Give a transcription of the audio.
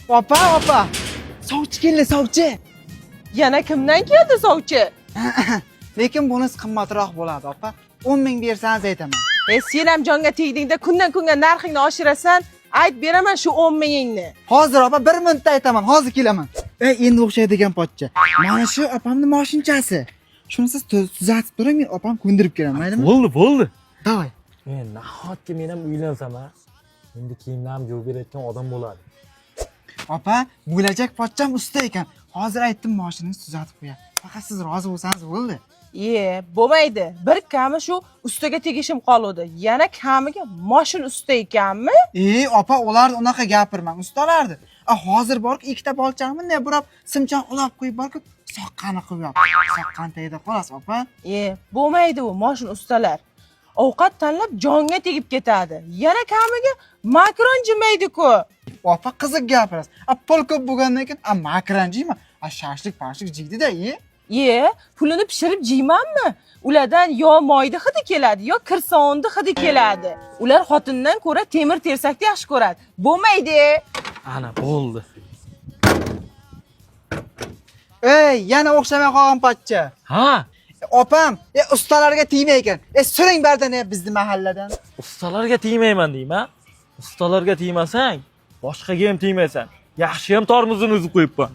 Opa. Sovchi keldi, sovchi. Yana kimdan keldi sovchi? Lekin bunisi qimmatroq bo'ladi, opa. 10 ming bersangiz aytaman. Sen ham jonga tegdingda kundan kunga narxingni oshirasan, ayt beraman shu 10 mingingni. Hozir opa 1 minutda aytaman, hozir kelaman. Endi o'xshaydigan pochcha. Mana shu opamning mashinchasi. Shuni siz tuzatib turing, men opam ko'ndirib kelaman, maylimi? Bo'ldi. Davay. Nahotki men ham uylansam, ha? Endi kiyimlarim yo'q berayotgan odam bo'ladi. Opa, bo'lajak pochcham usta ekan. Hozir aytdim, mashinani tuzatib qo'yay. Faqat siz rozi bo'lsangiz bo'ldi. Bo'lmaydi. Bir kami shu ustaga tegishim qoldi. Yana kamiga mashin usta ekanmi? Opa, ularni unaqa gapirmang, ustalardi. Hozir borib ikkita bolchani bunday burab, simchan ulab qo'yib borib, soqqani qilib yop. Soqqan tagida qolas, opa. Bo'lmaydi u mashin ustalar. Ovqat tanlab jonga tegib ketadi. Yana kamiga makron jemaydi-ku. Opa, qiziq gapirasiz. Pul ko'p bo'lgandan keyin makron jeyman. Shashlik jeydi-da, pulini pishirib jeymanmi? Ulardan yo moyda hidi keladi, yo kirsovunda hidi keladi. Ular xotindan ko'ra temir tersakni yaxshi ko'radi. Bo'lmaydi. Ana bo'ldi. Yana o'xshamay qolgan pochcha. Ha? Opam, ustalarga tegmay ekan. Suring bardan bizni mahalladan. Ustalarga tegmayman deyman, ha? Ustalarga tegmasang, boshqaga ham tegmaysan. Yaxshi ham tormozini uzib qo'yibman.